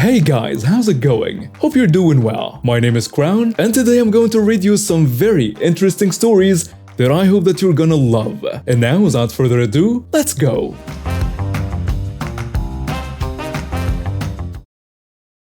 Hey guys, how's it going? Hope you're doing well. My name is Crown, and today I'm going to read you some very interesting stories that I hope that you're gonna love. And now, without further ado, let's go!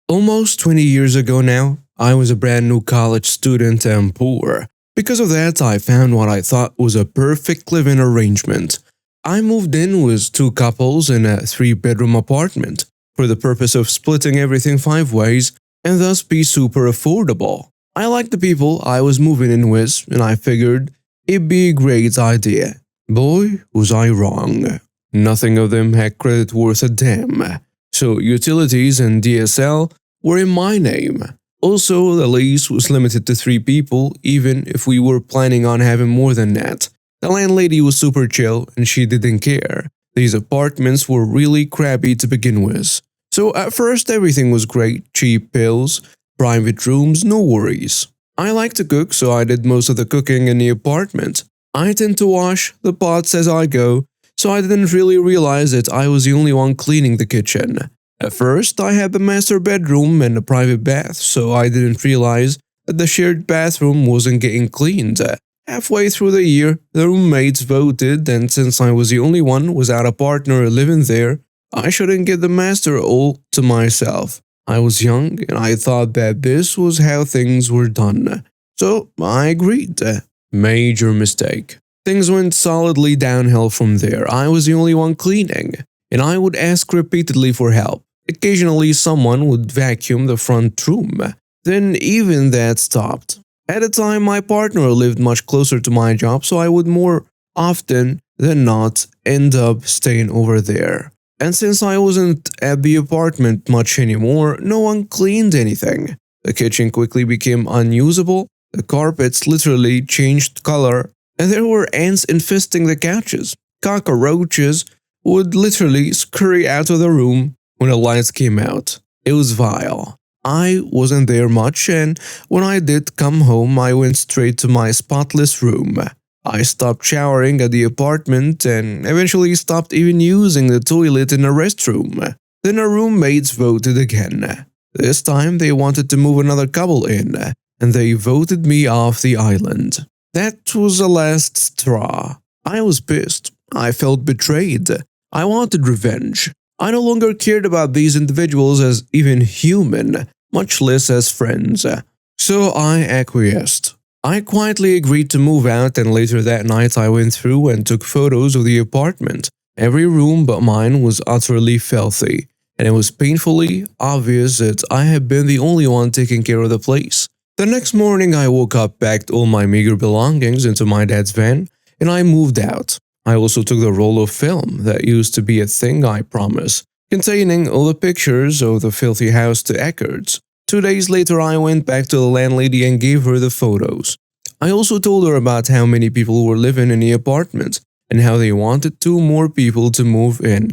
Almost 20 years ago now, I was a brand new college student and poor. Because of that, I found what I thought was a perfect living arrangement. I moved in with two couples in a 3-bedroom apartment for the purpose of splitting everything 5 ways and thus be super affordable. I liked the people I was moving in with, and I figured it'd be a great idea. Boy, was I wrong. Nothing of them had credit worth a damn. So utilities and DSL were in my name. Also, the lease was limited to 3 people, even if we were planning on having more than that. The landlady was super chill and she didn't care. These apartments were really crappy to begin with. So at first everything was great, cheap bills, private rooms, no worries. I like to cook, so I did most of the cooking in the apartment. I tend to wash the pots as I go, so I didn't really realize that I was the only one cleaning the kitchen. At first, I had the master bedroom and a private bath, so I didn't realize that the shared bathroom wasn't getting cleaned. Halfway through the year, the roommates voted, and since I was the only one without a partner living there, I shouldn't get the master all to myself. I was young, and I thought that this was how things were done. So I agreed. Major mistake. Things went solidly downhill from there. I was the only one cleaning, and I would ask repeatedly for help. Occasionally, someone would vacuum the front room. Then even that stopped. At the time, my partner lived much closer to my job, so I would more often than not end up staying over there. And since I wasn't at the apartment much anymore, no one cleaned anything. The kitchen quickly became unusable, the carpets literally changed color, and there were ants infesting the couches. Cockroaches would literally scurry out of the room when the lights came out. It was vile. I wasn't there much, and when I did come home, I went straight to my spotless room. I stopped showering at the apartment and eventually stopped even using the toilet in the restroom. Then the roommates voted again. This time they wanted to move another couple in, and they voted me off the island. That was the last straw. I was pissed. I felt betrayed. I wanted revenge. I no longer cared about these individuals as even human, much less as friends. So I acquiesced. I quietly agreed to move out, and later that night I went through and took photos of the apartment. Every room but mine was utterly filthy, and it was painfully obvious that I had been the only one taking care of the place. The next morning I woke up, packed all my meager belongings into my dad's van, and I moved out. I also took the roll of film that used to be a thing, I promise, containing all the pictures of the filthy house to Eckarts. 2 days later I went back to the landlady and gave her the photos. I also told her about how many people were living in the apartment and how they wanted 2 more people to move in.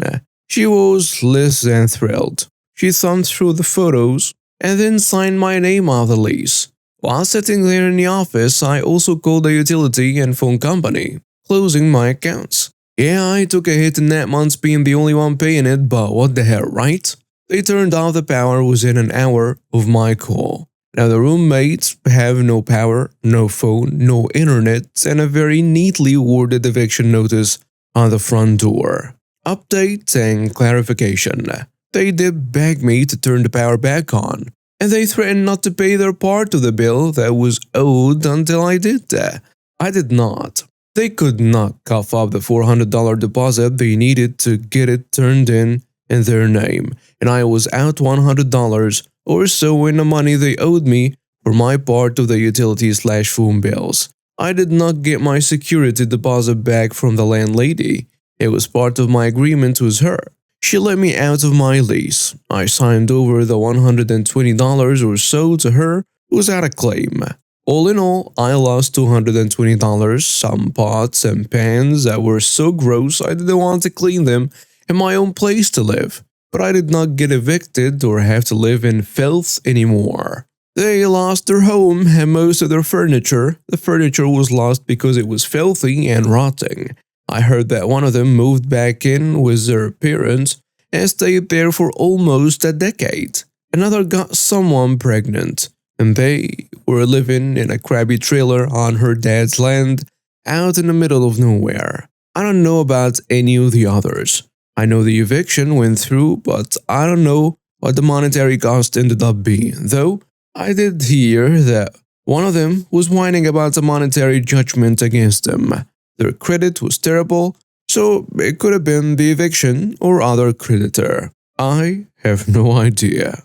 She was less than thrilled. She thumbed through the photos and then signed my name off the lease. While sitting there in the office, I also called the utility and phone company, closing my accounts. Yeah, I took a hit in that month being the only one paying it, but what the hell, right? They turned off the power within an hour of my call. Now the roommates have no power, no phone, no internet, and a very neatly worded eviction notice on the front door. Update and clarification. They did beg me to turn the power back on, and they threatened not to pay their part of the bill that was owed until I did that. I did not. They could not cough up the $400 deposit they needed to get it turned in their name, and I was out $100 or so in the money they owed me for my part of the utility/phone bills. I did not get my security deposit back from the landlady. It was part of my agreement with her. She let me out of my lease. I signed over the $120 or so to her without a claim. All in all, I lost $220, some pots and pans that were so gross I didn't want to clean them, and my own place to live. But I did not get evicted or have to live in filth anymore. They lost their home and most of their furniture. The furniture was lost because it was filthy and rotting. I heard that one of them moved back in with their parents and stayed there for almost a decade. Another got someone pregnant, and they were living in a crappy trailer on her dad's land out in the middle of nowhere. I don't know about any of the others. I know the eviction went through, but I don't know what the monetary cost ended up being, though I did hear that one of them was whining about the monetary judgment against them. Their credit was terrible, so it could have been the eviction or other creditor. I have no idea.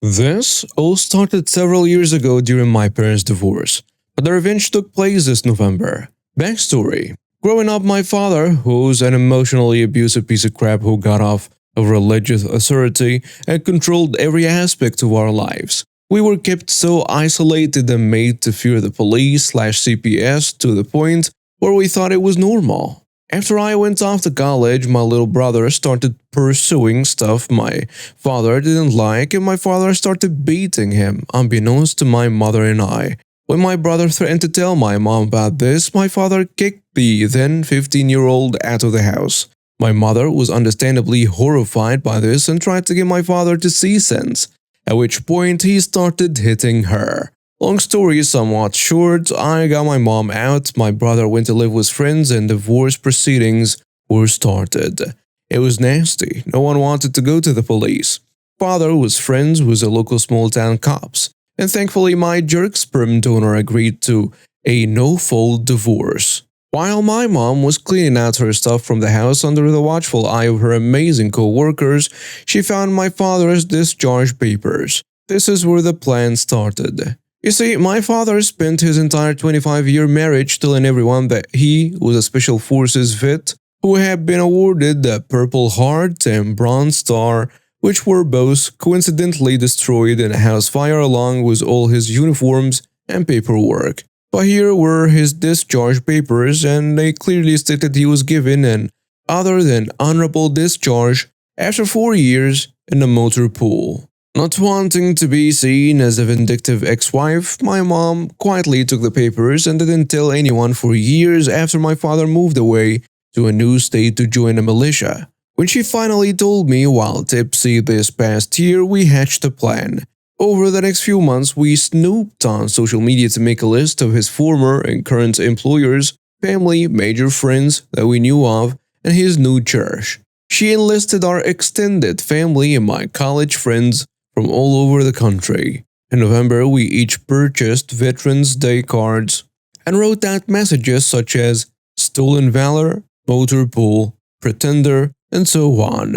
This all started several years ago during my parents' divorce, but the revenge took place this November. Backstory. Growing up, my father, who's an emotionally abusive piece of crap who got off of religious authority and controlled every aspect of our lives. We were kept so isolated and made to fear the police/CPS to the point where we thought it was normal. After I went off to college, my little brother started pursuing stuff my father didn't like, and my father started beating him, unbeknownst to my mother and I. When my brother threatened to tell my mom about this, my father kicked the then 15-year-old out of the house. My mother was understandably horrified by this and tried to get my father to see sense, at which point he started hitting her. Long story somewhat short, I got my mom out, my brother went to live with friends, and divorce proceedings were started. It was nasty. No one wanted to go to the police. Father was friends with the local small-town cops, and thankfully my jerk sperm donor agreed to a no-fault divorce. While my mom was cleaning out her stuff from the house under the watchful eye of her amazing co-workers, she found my father's discharge papers. This is where the plan started. You see, my father spent his entire 25-year marriage telling everyone that he was a Special Forces vet who had been awarded the Purple Heart and Bronze Star, which were both coincidentally destroyed in a house fire along with all his uniforms and paperwork. But here were his discharge papers, and they clearly stated he was given an other than honorable discharge after 4 years in a motor pool. Not wanting to be seen as a vindictive ex-wife, my mom quietly took the papers and didn't tell anyone for years after my father moved away to a new state to join a militia. When she finally told me while tipsy this past year, we hatched a plan. Over the next few months, we snooped on social media to make a list of his former and current employers, family, major friends that we knew of, and his new church. She enlisted our extended family and my college friends from all over the country. In November, we each purchased Veterans Day cards and wrote out messages such as Stolen Valor, Motor Pool, Pretender, and so on.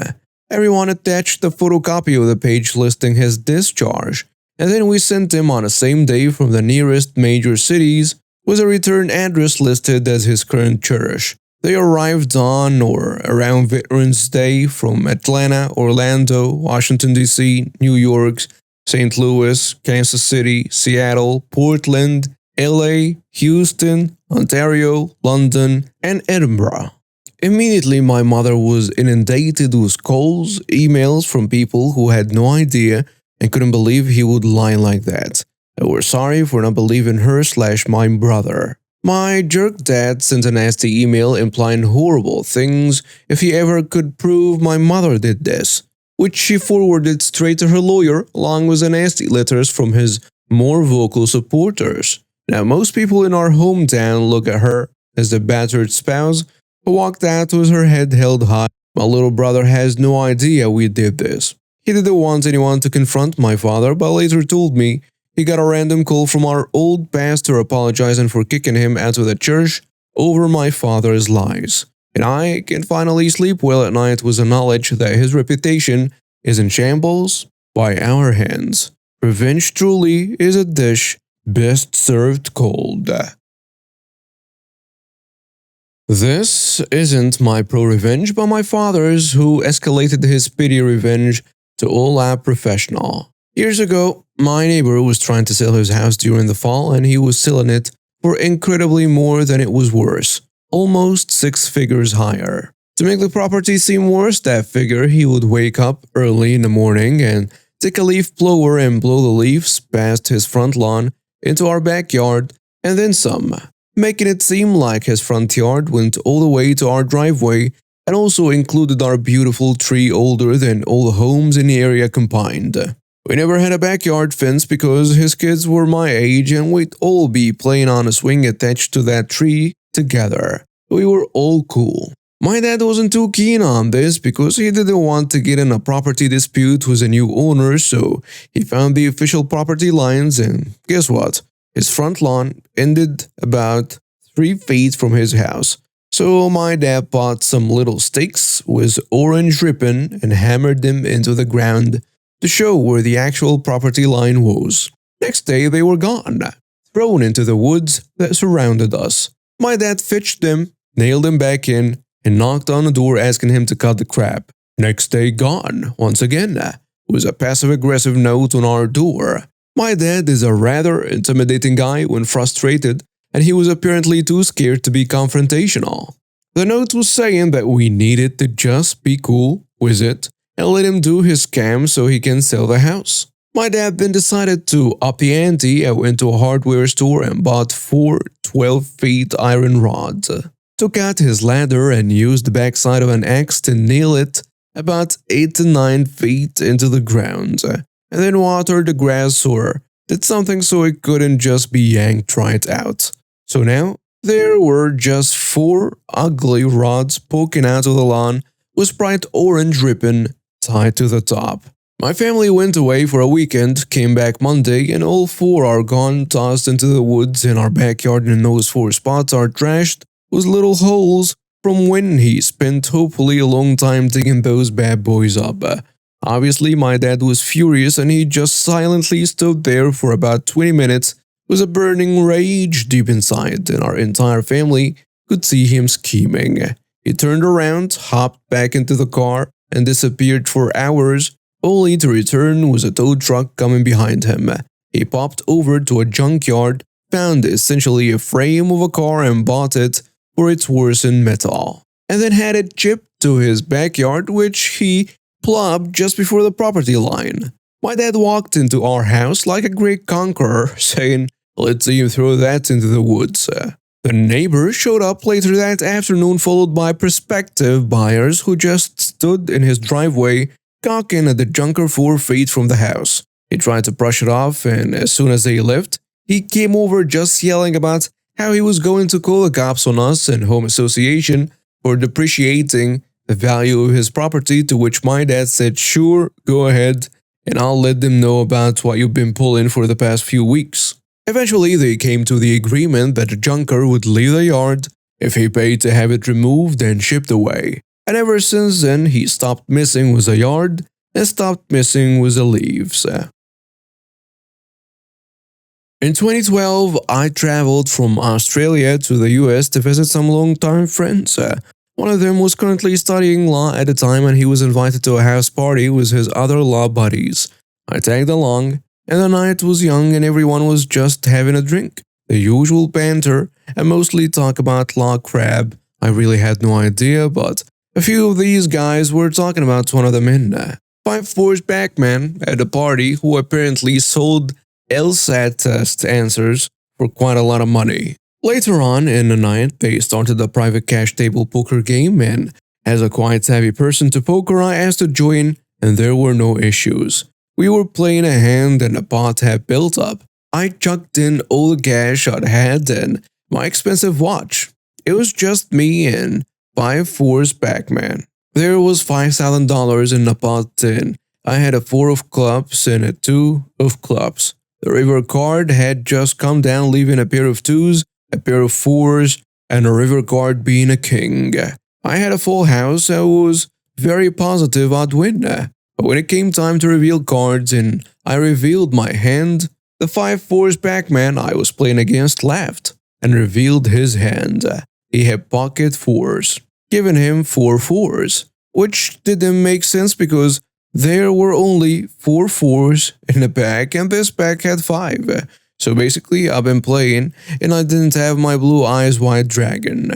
Everyone attached a photocopy of the page listing his discharge, and then we sent him on the same day from the nearest major cities with a return address listed as his current church. They arrived on or around Veterans Day from Atlanta, Orlando, Washington, D.C., New York, St. Louis, Kansas City, Seattle, Portland, L.A., Houston, Ontario, London, and Edinburgh. Immediately, my mother was inundated with calls, emails from people who had no idea and couldn't believe he would lie like that. They were sorry for not believing her/my brother. My jerk dad sent a nasty email implying horrible things if he ever could prove my mother did this, which she forwarded straight to her lawyer along with the nasty letters from his more vocal supporters. Now, most people in our hometown look at her as the battered spouse who walked out with her head held high. My little brother has no idea we did this. He didn't want anyone to confront my father, but later told me he got a random call from our old pastor apologizing for kicking him out of the church over my father's lies. And I can finally sleep well at night with the knowledge that his reputation is in shambles by our hands. Revenge truly is a dish best served cold. This isn't my pro-revenge, but my father's, who escalated his pity revenge to all-out professional. Years ago, my neighbor was trying to sell his house during the fall, and he was selling it for incredibly more than it was worth, almost 6 figures higher. To make the property seem worse that figure, he would wake up early in the morning and take a leaf blower and blow the leaves past his front lawn into our backyard and then some, making it seem like his front yard went all the way to our driveway and also included our beautiful tree older than all the homes in the area combined. We never had a backyard fence because his kids were my age and we'd all be playing on a swing attached to that tree together. We were all cool. My dad wasn't too keen on this because he didn't want to get in a property dispute with a new owner, so he found the official property lines and guess what? His front lawn ended about 3 feet from his house. So my dad bought some little sticks with orange ribbon and hammered them into the ground to show where the actual property line was. Next day they were gone, thrown into the woods that surrounded us. My dad fetched them, nailed them back in, and knocked on the door asking him to cut the crap. Next day gone, once again, with a passive-aggressive note on our door. My dad is a rather intimidating guy when frustrated, and he was apparently too scared to be confrontational. The note was saying that we needed to just be cool with it and let him do his scam so he can sell the house. My dad then decided to up the ante and went to a hardware store and bought 4 12-feet iron rods. Took out his ladder and used the backside of an axe to nail it about 8 to 9 feet into the ground, and then watered the grass or did something so it couldn't just be yanked right out. So now, there were just 4 ugly rods poking out of the lawn with bright orange ribbon tied to the top. My family went away for a weekend, came back Monday, and all 4 are gone, tossed into the woods in our backyard, and those 4 spots are trashed with little holes from when he spent hopefully a long time digging those bad boys up. Obviously, my dad was furious and he just silently stood there for about 20 minutes with a burning rage deep inside, and our entire family could see him scheming. He turned around, hopped back into the car, and disappeared for hours, only to return with a tow truck coming behind him. He popped over to a junkyard, found essentially a frame of a car and bought it for its worth in metal, and then had it shipped to his backyard, which he plopped just before the property line. My dad walked into our house like a great conqueror, saying, "Let's see him throw that into the woods." The neighbor showed up later that afternoon, followed by prospective buyers who just stood in his driveway, gawking at the junker 4 feet from the house. He tried to brush it off, and as soon as they left, he came over just yelling about how he was going to call the cops on us and Home Association for depreciating the value of his property, to which my dad said, "Sure, go ahead, and I'll let them know about what you've been pulling for the past few weeks." Eventually, they came to the agreement that the junker would leave the yard if he paid to have it removed and shipped away. And ever since then, he stopped messing with the yard and stopped messing with the leaves. In 2012, I traveled from Australia to the US to visit some long-time friends. One of them was currently studying law at the time, and he was invited to a house party with his other law buddies. I tagged along, and the night was young and everyone was just having a drink. The usual banter and mostly talk about law crap. I really had no idea, but a few of these guys were talking about one of the men, 5'4" Pac-Man at the party, who apparently sold LSAT test answers for quite a lot of money. Later on in the night, they started a private cash table poker game, and as a quite savvy person to poker, I asked to join, and there were no issues. We were playing a hand and the pot had built up. I chucked in all the cash I had and my expensive watch. It was just me and 5'4" Pac-Man. There was $5,000 in the pot, and I had a 4 of clubs and a 2 of clubs. The river card had just come down, leaving a pair of 2s, a pair of 4s, and a river card being a king. I had a full house. I was very positive I'd win. But when it came time to reveal cards and I revealed my hand, the 5'4" Pac-Man I was playing against laughed and revealed his hand. He had pocket 4s, giving him 4 4s, which didn't make sense because there were only 4 4s in the pack and this pack had 5. So basically, I've been playing and I didn't have my blue eyes white dragon.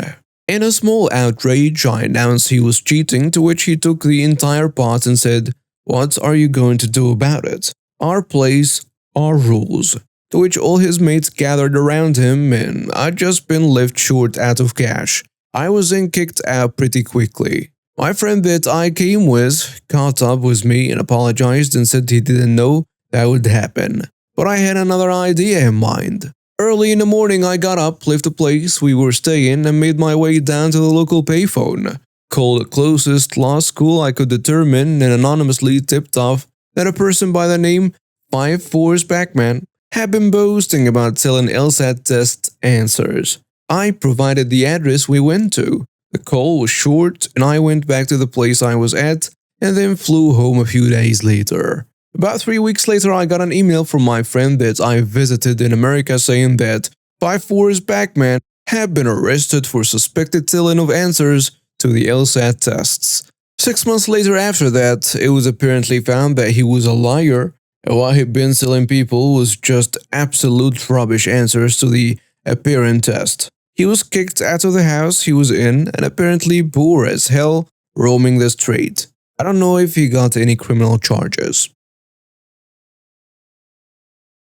In a small outrage, I announced he was cheating, to which he took the entire pot and said, "What are you going to do about it? Our place, our rules." To which all his mates gathered around him and I'd just been left short out of cash. I was then kicked out pretty quickly. My friend that I came with caught up with me and apologized and said he didn't know that would happen. But I had another idea in mind. Early in the morning, I got up, left the place we were staying, and made my way down to the local payphone. Called the closest law school I could determine and anonymously tipped off that a person by the name 54's Backman had been boasting about selling LSAT test answers. I provided the address we went to. The call was short, and I went back to the place I was at and then flew home a few days later. About 3 weeks later, I got an email from my friend that I visited in America saying that 54's Backman had been arrested for suspected selling of answers to the LSAT tests. 6 months later after that, it was apparently found that he was a liar, and what he'd been selling people was just absolute rubbish answers to the apparent test. He was kicked out of the house he was in and apparently poor as hell, roaming the street. I don't know if he got any criminal charges.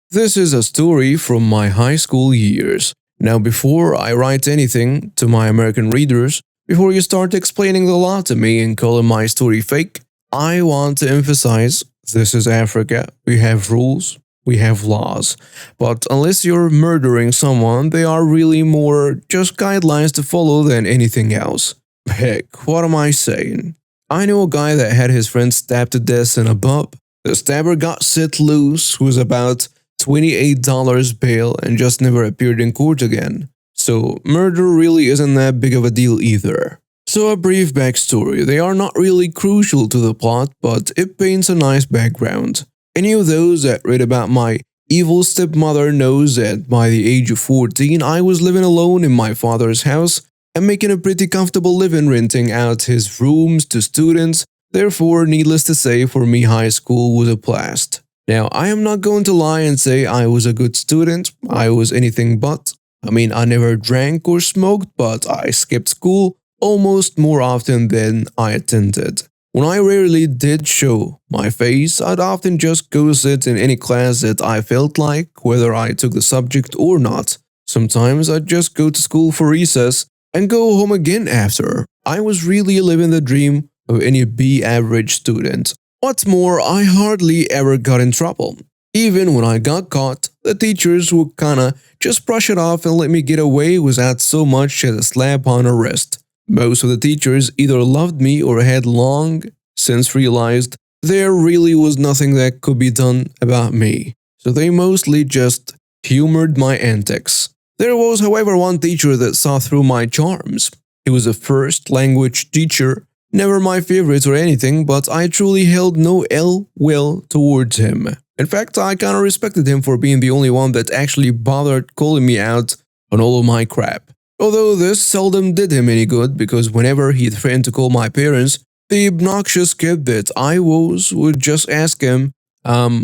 This is a story from my high school years. Now, before I write anything to my American readers, before you start explaining the law to me and calling my story fake, I want to emphasize this is Africa. We have rules, we have laws. But unless you're murdering someone, they are really more just guidelines to follow than anything else. Heck, what am I saying? I know a guy that had his friend stabbed to death in a pub. The stabber got set loose, was about $28 bail and just never appeared in court again. So murder really isn't that big of a deal either. So a brief backstory. They are not really crucial to the plot, but it paints a nice background. Any of those that read about my evil stepmother knows that by the age of 14 I was living alone in my father's house and making a pretty comfortable living renting out his rooms to students. Therefore, needless to say, for me high school was a blast. Now, I am not going to lie and say I was a good student. I was anything but. I never drank or smoked, but I skipped school almost more often than I attended. When I rarely did show my face, I'd often just go sit in any class that I felt like, whether I took the subject or not. Sometimes I'd just go to school for recess and go home again after. I was really living the dream of any B-average student. What's more, I hardly ever got in trouble. Even when I got caught, the teachers would kinda just brush it off and let me get away without so much as a slap on the wrist. Most of the teachers either loved me or had long since realized there really was nothing that could be done about me. So they mostly just humored my antics. There was, however, one teacher that saw through my charms. He was a first language teacher. Never my favorite or anything, but I truly held no ill will towards him. In fact, I kinda respected him for being the only one that actually bothered calling me out on all of my crap. Although this seldom did him any good, because whenever he threatened to call my parents, the obnoxious kid that I was would just ask him,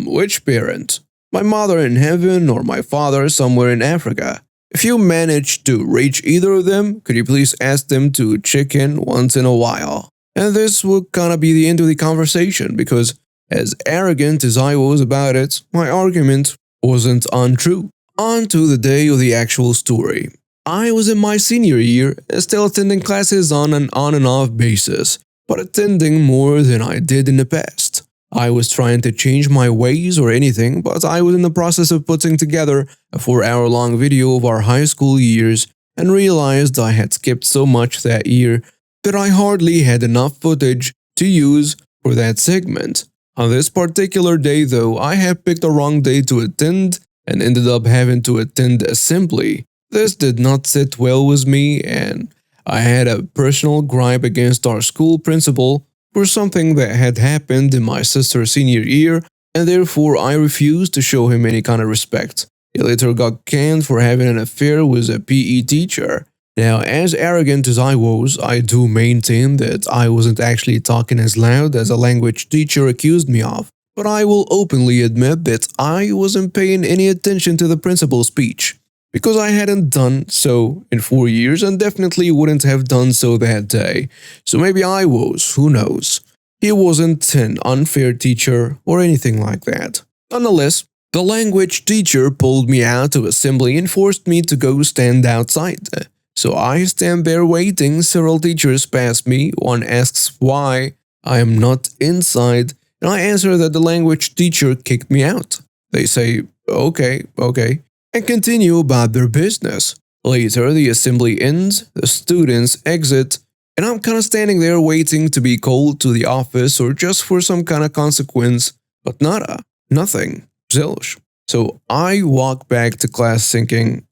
which parent? My mother in heaven or my father somewhere in Africa? If you manage to reach either of them, could you please ask them to check in once in a while? And this would kinda be the end of the conversation, because as arrogant as I was about it, my argument wasn't untrue. On to the day of the actual story. I was in my senior year and still attending classes on an on and off basis, but attending more than I did in the past. I was trying to change my ways or anything, but I was in the process of putting together a 4-hour-long video of our high school years and realized I had skipped so much that year that I hardly had enough footage to use for that segment. On this particular day though, I had picked the wrong day to attend and ended up having to attend assembly. This did not sit well with me, and I had a personal gripe against our school principal for something that had happened in my sister's senior year, and therefore I refused to show him any kind of respect. He later got canned for having an affair with a PE teacher. Now, as arrogant as I was, I do maintain that I wasn't actually talking as loud as a language teacher accused me of, but I will openly admit that I wasn't paying any attention to the principal's speech, because I hadn't done so in 4 years and definitely wouldn't have done so that day. So maybe I was, who knows. He wasn't an unfair teacher or anything like that. Nonetheless, the language teacher pulled me out of assembly and forced me to go stand outside. So I stand there waiting. Several teachers pass me. One asks why I am not inside, and I answer that the language teacher kicked me out. They say, okay, and continue about their business. Later, the assembly ends, the students exit, and I'm kinda standing there waiting to be called to the office or just for some kind of consequence, but nada, nothing, zilch. So I walk back to class thinking,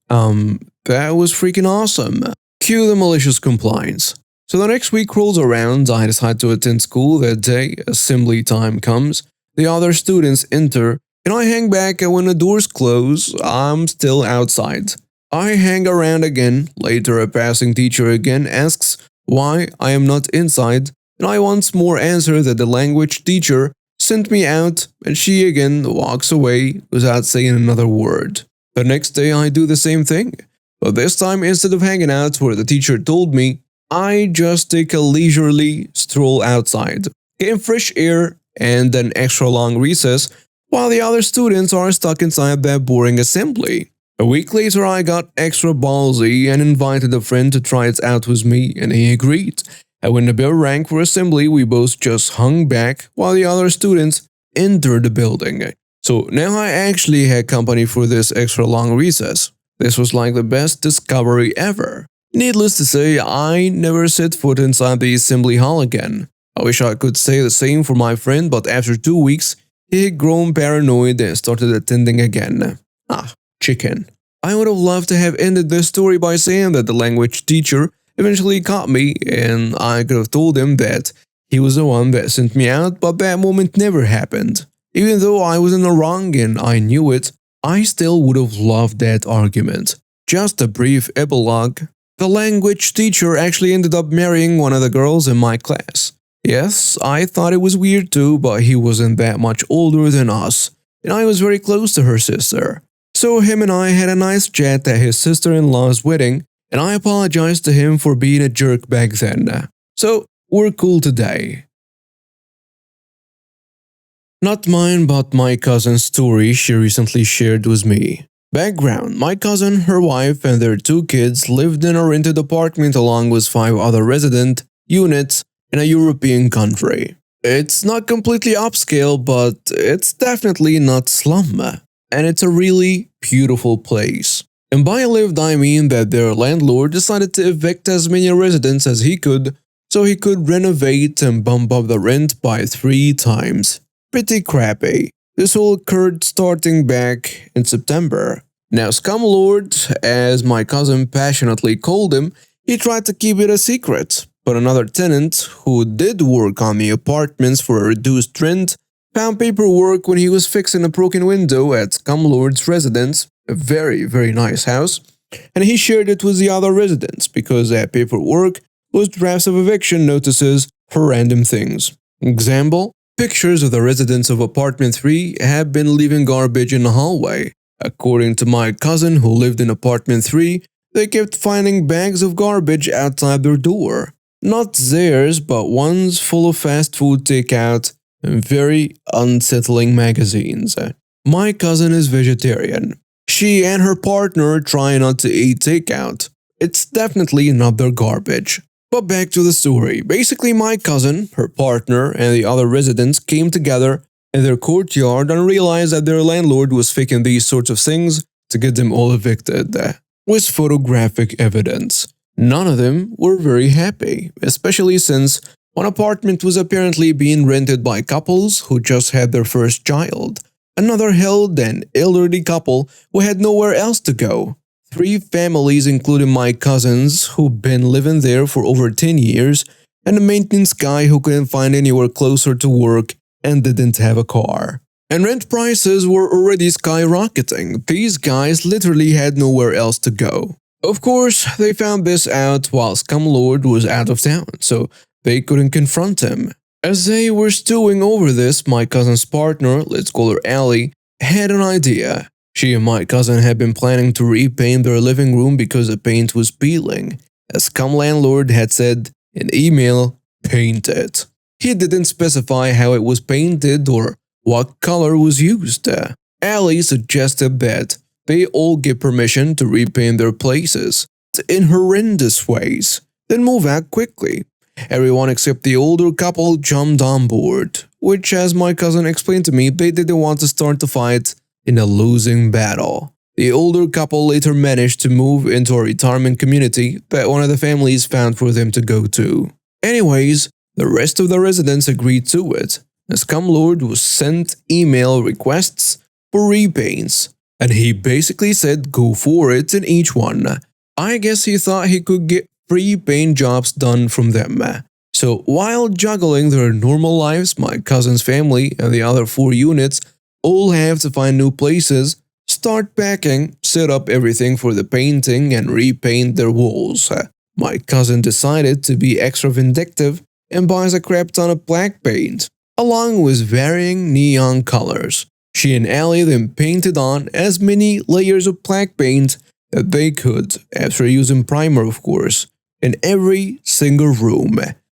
that was freaking awesome. Cue the malicious compliance. So the next week rolls around, I decide to attend school that day, assembly time comes, the other students enter, and I hang back, and when the doors close, I'm still outside. I hang around again, later a passing teacher again asks why I am not inside, and I once more answer that the language teacher sent me out, and she again walks away without saying another word. The next day I do the same thing, but this time instead of hanging out where the teacher told me, I just take a leisurely stroll outside, getting fresh air and an extra long recess, while the other students are stuck inside that boring assembly. A week later I got extra ballsy and invited a friend to try it out with me, and he agreed. And when the bell rang for assembly, we both just hung back while the other students entered the building. So now I actually had company for this extra long recess. This was like the best discovery ever. Needless to say, I never set foot inside the assembly hall again. I wish I could say the same for my friend, but after 2 weeks, he had grown paranoid and started attending again. Chicken. I would have loved to have ended this story by saying that the language teacher eventually caught me, and I could have told him that he was the one that sent me out, but that moment never happened. Even though I was in the wrong and I knew it, I still would have loved that argument. Just a brief epilogue. The language teacher actually ended up marrying one of the girls in my class. Yes, I thought it was weird too, but he wasn't that much older than us, and I was very close to her sister. So him and I had a nice chat at his sister-in-law's wedding, and I apologized to him for being a jerk back then. So we're cool today. Not mine, but my cousin's story she recently shared with me. Background: my cousin, her wife, and their 2 kids lived in a rented apartment along with 5 other resident units in a European country. It's not completely upscale, but it's definitely not slum. And it's a really beautiful place. And by lived I mean that their landlord decided to evict as many residents as he could, so he could renovate and bump up the rent by 3 times. Pretty crappy. This all occurred starting back in September. Now Scumlord, as my cousin passionately called him, he tried to keep it a secret, but another tenant, who did work on the apartments for a reduced rent, found paperwork when he was fixing a broken window at Scumlord's residence, a very nice house, and he shared it with the other residents because that paperwork was drafts of eviction notices for random things. Example: pictures of the residents of apartment 3 have been leaving garbage in the hallway. According to my cousin who lived in apartment 3, they kept finding bags of garbage outside their door. Not theirs, but ones full of fast food takeout and very unsettling magazines. My cousin is vegetarian. She and her partner try not to eat takeout. It's definitely not their garbage. But back to the story. Basically, my cousin, her partner, and the other residents came together in their courtyard and realized that their landlord was faking these sorts of things to get them all evicted, with photographic evidence. None of them were very happy, especially since one apartment was apparently being rented by couples who just had their first child. Another held an elderly couple who had nowhere else to go. 3 families, including my cousins, who've been living there for over 10 years, and a maintenance guy who couldn't find anywhere closer to work and didn't have a car. And rent prices were already skyrocketing. These guys literally had nowhere else to go. Of course, they found this out while Scumlord was out of town, so they couldn't confront him. As they were stewing over this, my cousin's partner, let's call her Allie, had an idea. She and my cousin had been planning to repaint their living room because the paint was peeling. As Scum landlord had said in email, paint it. He didn't specify how it was painted or what color was used. Allie suggested that they all get permission to repaint their places. act in horrendous ways, then move out quickly. Everyone except the older couple jumped on board, which, as my cousin explained to me, they didn't want to start the fight in a losing battle. The older couple later managed to move into a retirement community that one of the families found for them to go to. Anyways, the rest of the residents agreed to it. The scumlord was sent email requests for repaints, and he basically said go for it in each one. I guess he thought he could get free paint jobs done from them. So while juggling their normal lives, my cousin's family and the other 4 units all have to find new places, start packing, set up everything for the painting, and repaint their walls. My cousin decided to be extra vindictive and buys a crap ton of black paint, along with varying neon colors. She and Allie then painted on as many layers of black paint that they could, after using primer of course, in every single room.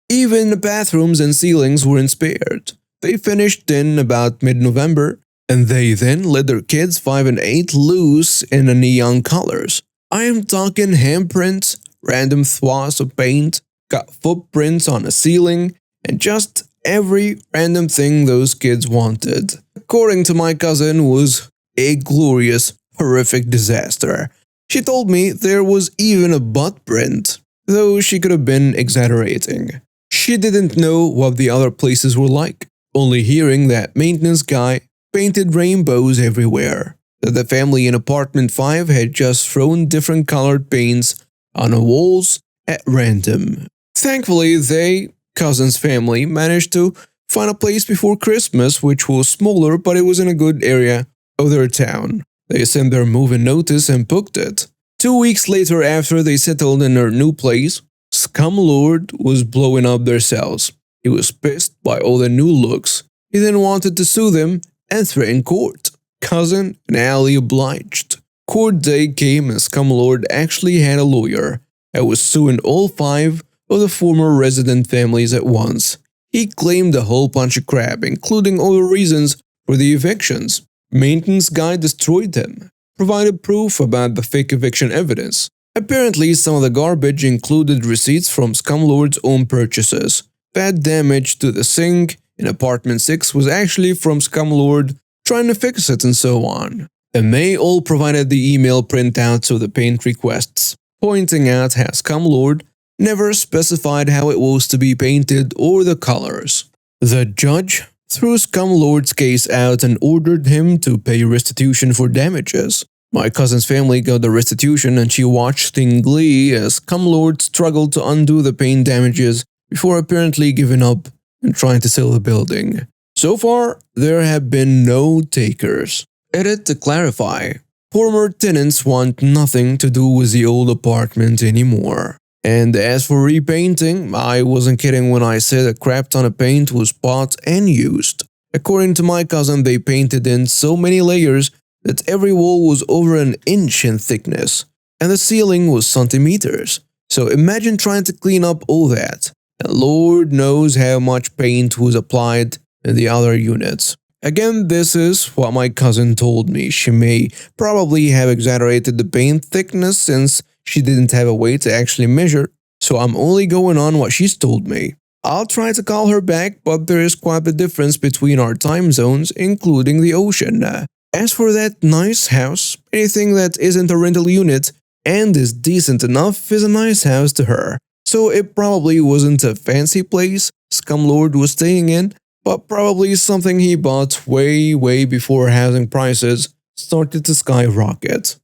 Even the bathrooms and ceilings weren't spared. They finished in about mid-November, and they then let their kids 5 and 8 loose in the neon colors. I am talking handprints, random swaths of paint, got footprints on the ceiling, and just every random thing those kids wanted. According to my cousin, was a glorious, horrific disaster. She told me there was even a butt print, though she could have been exaggerating. She didn't know what the other places were like, only hearing that maintenance guy painted rainbows everywhere, that the family in apartment 5 had just thrown different colored paints on the walls at random. Thankfully, they, cousin's family, managed to find a place before Christmas which was smaller, but it was in a good area of their town. They sent their move-in notice and booked it. 2 weeks later, after they settled in their new place, Scumlord was blowing up their cells. He was pissed by all the new looks. He then wanted to sue them and threaten court. Cousin and Allie obliged. Court day came and Scumlord actually had a lawyer and was suing all 5 of the former resident families at once. He claimed a whole bunch of crap, including all the reasons for the evictions. Maintenance guy destroyed them, provided proof about the fake eviction evidence. Apparently, some of the garbage included receipts from Scumlord's own purchases. Bad damage to the sink in apartment 6 was actually from Scumlord trying to fix it and so on. And they all provided the email printouts of the paint requests, pointing out how Scumlord never specified how it was to be painted or the colors. The judge threw Scumlord's case out and ordered him to pay restitution for damages. My cousin's family got the restitution and she watched in glee as Scumlord struggled to undo the paint damages before apparently giving up and trying to sell the building. So far, there have been no takers. Edit to clarify. Former tenants want nothing to do with the old apartment anymore. And as for repainting, I wasn't kidding when I said a crap ton of paint was bought and used. According to my cousin, they painted in so many layers that every wall was over an inch in thickness, and the ceiling was centimeters. So imagine trying to clean up all that, and Lord knows how much paint was applied in the other units. Again, this is what my cousin told me. She may probably have exaggerated the paint thickness since she didn't have a way to actually measure, so I'm only going on what she's told me. I'll try to call her back, but there is quite a difference between our time zones, including the ocean. As for that nice house, anything that isn't a rental unit and is decent enough is a nice house to her. So it probably wasn't a fancy place Scumlord was staying in, but probably something he bought way before housing prices started to skyrocket.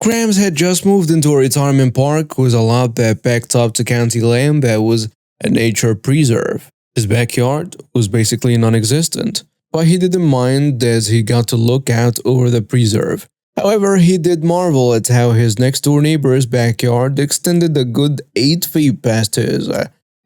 Grams had just moved into a retirement park with a lot that backed up to county land that was a nature preserve. His backyard was basically non-existent, but he didn't mind as he got to look out over the preserve. However, he did marvel at how his next-door neighbor's backyard extended a good 8 feet past his,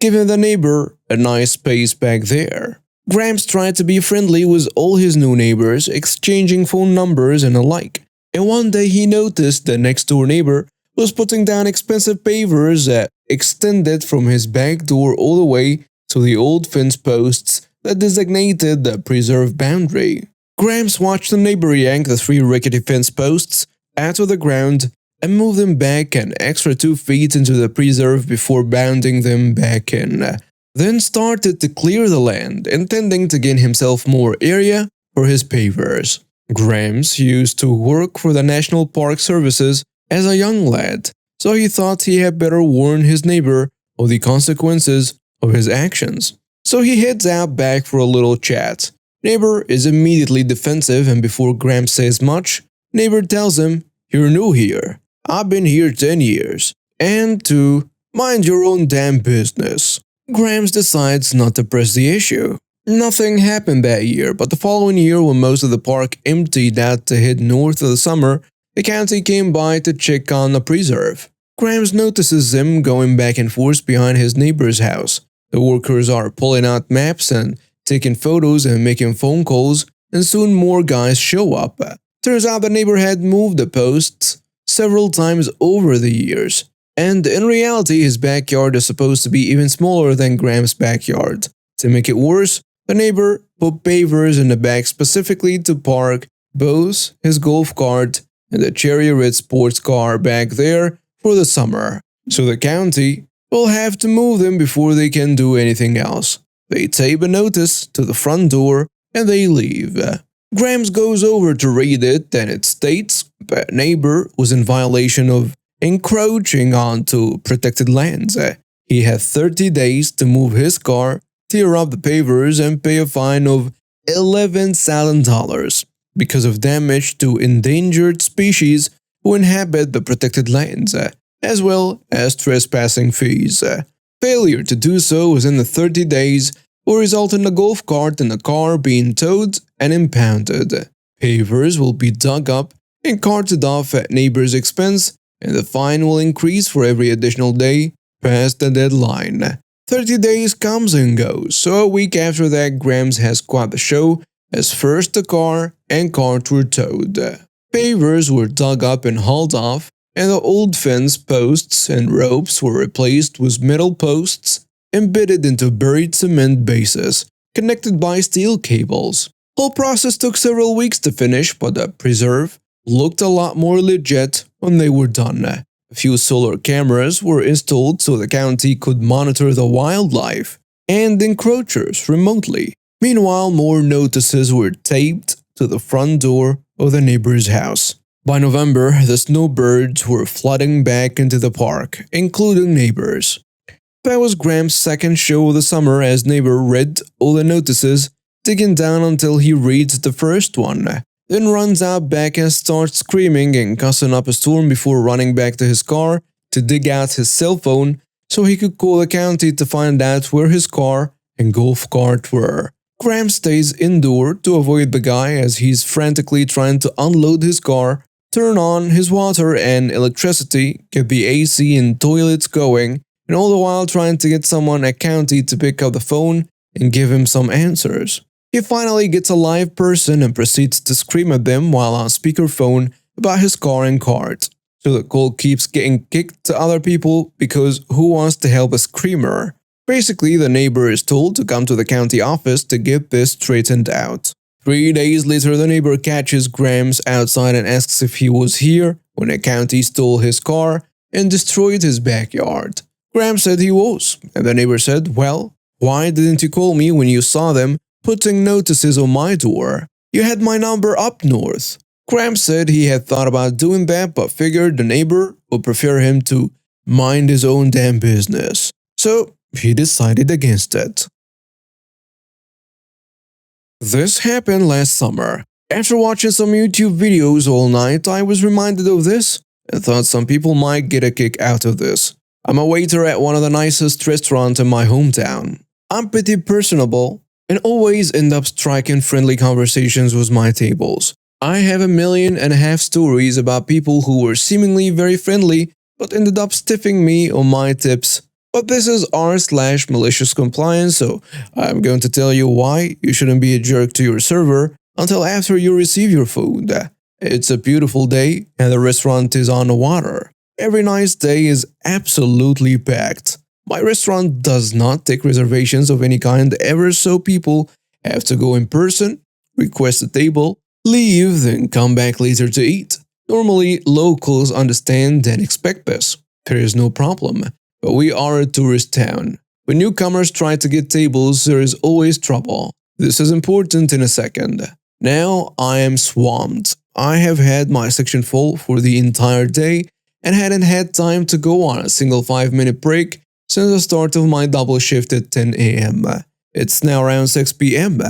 giving the neighbor a nice space back there. Grams tried to be friendly with all his new neighbors, exchanging phone numbers and the like. And one day he noticed the next-door neighbor was putting down expensive pavers that extended from his back door all the way to the old fence posts that designated the preserve boundary. Grams watched the neighbor yank the 3 rickety fence posts, out of the ground and moved them back an extra 2 feet into the preserve before bounding them back in. Then started to clear the land, intending to gain himself more area for his pavers. Grams used to work for the National Park Services as a young lad, so he thought he had better warn his neighbor of the consequences of his actions. So he heads out back for a little chat. Neighbor is immediately defensive, and before Grams says much, neighbor tells him, "You're new here. I've been here 10 years. And to mind your own damn business." Grams decides not to press the issue. Nothing happened that year, but the following year, when most of the park emptied out to head north of the summer, the county came by to check on the preserve. Grams notices him going back and forth behind his neighbor's house. The workers are pulling out maps and taking photos and making phone calls, and soon more guys show up. Turns out the neighbor had moved the posts several times over the years, and in reality his backyard is supposed to be even smaller than Graham's backyard. To make it worse, the neighbor put pavers in the back specifically to park both his golf cart and the cherry red sports car back there for the summer, so the county will have to move them before they can do anything else. They tape a notice to the front door and they leave. Grams goes over to read it, and it states that neighbor was in violation of encroaching onto protected lands. He had 30 days to move his car, tear up the pavers, and pay a fine of $11,000 because of damage to endangered species who inhabit the protected lands, as well as trespassing fees. Failure to do so within the 30 days will result in the golf cart and the car being towed and impounded. Pavers will be dug up and carted off at neighbor's expense, and the fine will increase for every additional day past the deadline. 30 days comes and goes, so a week after that, Grams has quite the show, as first the car and cart were towed. Pavers were dug up and hauled off, and the old fence posts and ropes were replaced with metal posts embedded into buried cement bases, connected by steel cables. The whole process took several weeks to finish, but the preserve looked a lot more legit when they were done. A few solar cameras were installed so the county could monitor the wildlife and encroachers remotely. Meanwhile, more notices were taped to the front door of the neighbor's house. By November, the snowbirds were flooding back into the park, including neighbors. That was Graham's second show of the summer, as neighbor read all the notices, digging down until he reads the first one, then runs out back and starts screaming and cussing up a storm before running back to his car to dig out his cell phone so he could call the county to find out where his car and golf cart were. Graham stays indoor to avoid the guy as he's frantically trying to unload his car, turn on his water and electricity, get the AC and toilets going, and all the while trying to get someone at county to pick up the phone and give him some answers. He finally gets a live person and proceeds to scream at them while on speakerphone about his car and cart. So the call keeps getting kicked to other people because who wants to help a screamer? Basically, the neighbor is told to come to the county office to get this straightened out. 3 days later, the neighbor catches Grams outside and asks if he was here when the county stole his car and destroyed his backyard. Grams said he was, and the neighbor said, "Well, why didn't you call me when you saw them putting notices on my door? You had my number up north." Grams said he had thought about doing that, but figured the neighbor would prefer him to mind his own damn business. So he decided against it. This happened last summer. After watching some YouTube videos all night, I was reminded of this and thought some people might get a kick out of this. I'm a waiter at one of the nicest restaurants in my hometown. I'm pretty personable and always end up striking friendly conversations with my tables. I have 1.5 million stories about people who were seemingly very friendly but ended up stiffing me on my tips. But this is r/malicious compliance, so I'm going to tell you why you shouldn't be a jerk to your server until after you receive your food. It's a beautiful day and the restaurant is on the water. Every nice day is absolutely packed. My restaurant does not take reservations of any kind ever, so people have to go in person, request a table, leave, then come back later to eat. Normally, locals understand and expect this. There is no problem. But we are a tourist town. When newcomers try to get tables, there is always trouble. This is important in a second. Now I am swamped. I have had my section full for the entire day and hadn't had time to go on a single 5-minute break since the start of my double shift at 10 a.m. It's now around 6 p.m.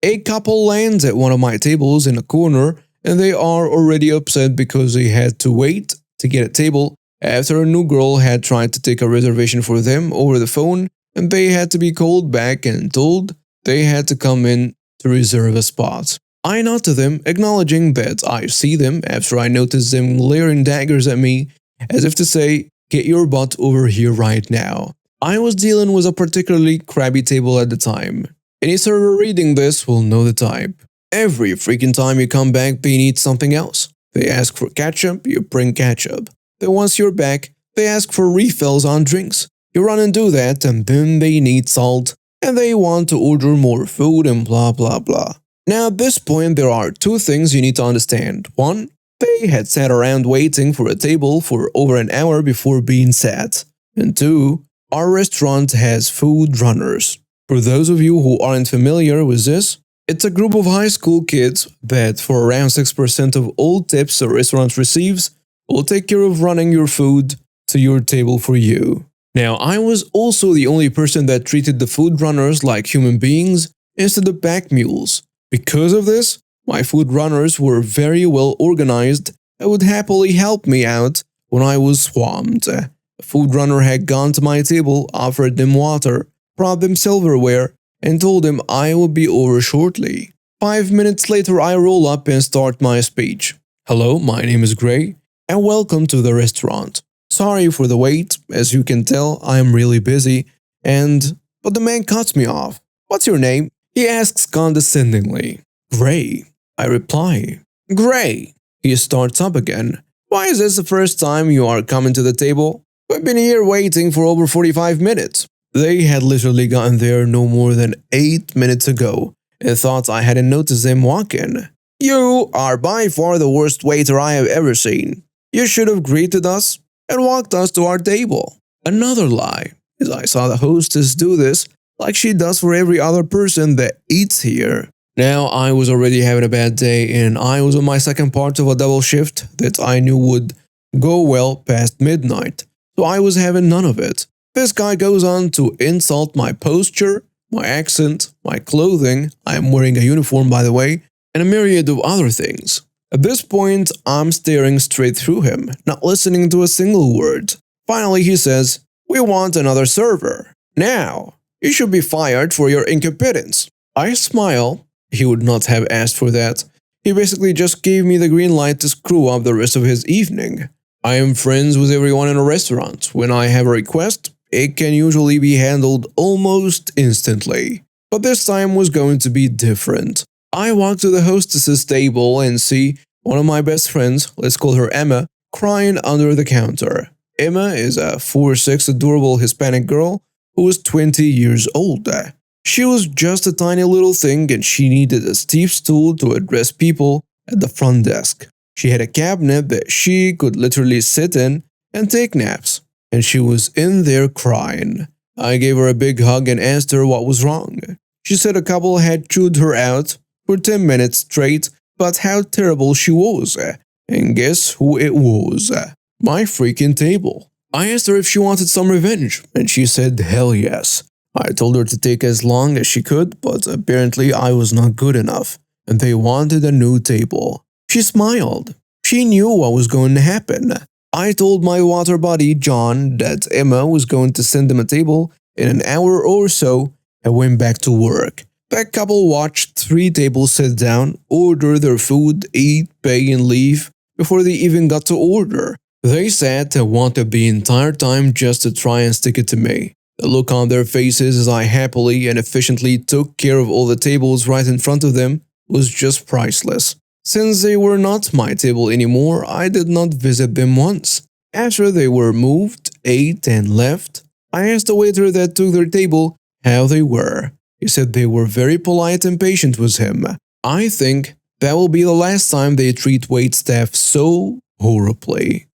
A couple lands at one of my tables in a corner and they are already upset because they had to wait to get a table after a new girl had tried to take a reservation for them over the phone and they had to be called back and told they had to come in to reserve a spot. I nod to them, acknowledging that I see them after I notice them glaring daggers at me as if to say, get your butt over here right now. I was dealing with a particularly crabby table at the time. Any server reading this will know the type. Every freaking time you come back, they need something else. They ask for ketchup, you bring ketchup. Then once you're back, they ask for refills on drinks. You run and do that, and then they need salt, and they want to order more food and blah blah blah. Now at this point, there are two things you need to understand. One, they had sat around waiting for a table for over an hour before being sat. And two, our restaurant has food runners. For those of you who aren't familiar with this, it's a group of high school kids that for around 6% of all tips a restaurant receives will take care of running your food to your table for you. Now, I was also the only person that treated the food runners like human beings instead of pack mules. Because of this, my food runners were very well organized and would happily help me out when I was swamped. A food runner had gone to my table, offered them water, brought them silverware, and told them I would be over shortly. 5 minutes later, I roll up and start my speech. Hello, my name is Gray, and welcome to the restaurant. Sorry for the wait, as you can tell, I am really busy, but the man cuts me off. What's your name? He asks condescendingly. Gray, I reply. Gray, he starts up again. Why is this the first time you are coming to the table? We've been here waiting for over 45 minutes. They had literally gotten there no more than 8 minutes ago and thought I hadn't noticed them walk in. You are by far the worst waiter I have ever seen. You should have greeted us and walked us to our table. Another lie, as I saw the hostess do this like she does for every other person that eats here. Now, I was already having a bad day and I was on my second part of a double shift that I knew would go well past midnight, so I was having none of it. This guy goes on to insult my posture, my accent, my clothing, I am wearing a uniform by the way, and a myriad of other things. At this point, I'm staring straight through him, not listening to a single word. Finally, he says, "We want another server. Now, you should be fired for your incompetence." I smile. He would not have asked for that. He basically just gave me the green light to screw up the rest of his evening. I am friends with everyone in a restaurant. When I have a request, it can usually be handled almost instantly. But this time was going to be different. I walk to the hostess's table and see one of my best friends, let's call her Emma, crying under the counter. Emma is a 4'6" adorable Hispanic girl who is 20 years old. She was just a tiny little thing and she needed a steep stool to address people at the front desk. She had a cabinet that she could literally sit in and take naps, and she was in there crying. I gave her a big hug and asked her what was wrong. She said a couple had chewed her out for 10 minutes straight, but how terrible she was. And guess who it was? My freaking table. I asked her if she wanted some revenge, and she said hell yes. I told her to take as long as she could, but apparently I was not good enough, and they wanted a new table. She smiled. She knew what was going to happen. I told my water buddy, John, that Emma was going to send him a table in an hour or so and went back to work. That couple watched 3 tables sit down, order their food, eat, pay, and leave before they even got to order. They sat and wanted the entire time just to try and stick it to me. The look on their faces as I happily and efficiently took care of all the tables right in front of them was just priceless. Since they were not my table anymore, I did not visit them once. After they were moved, ate, and left, I asked the waiter that took their table how they were. He said they were very polite and patient with him. I think that will be the last time they treat waitstaff so horribly.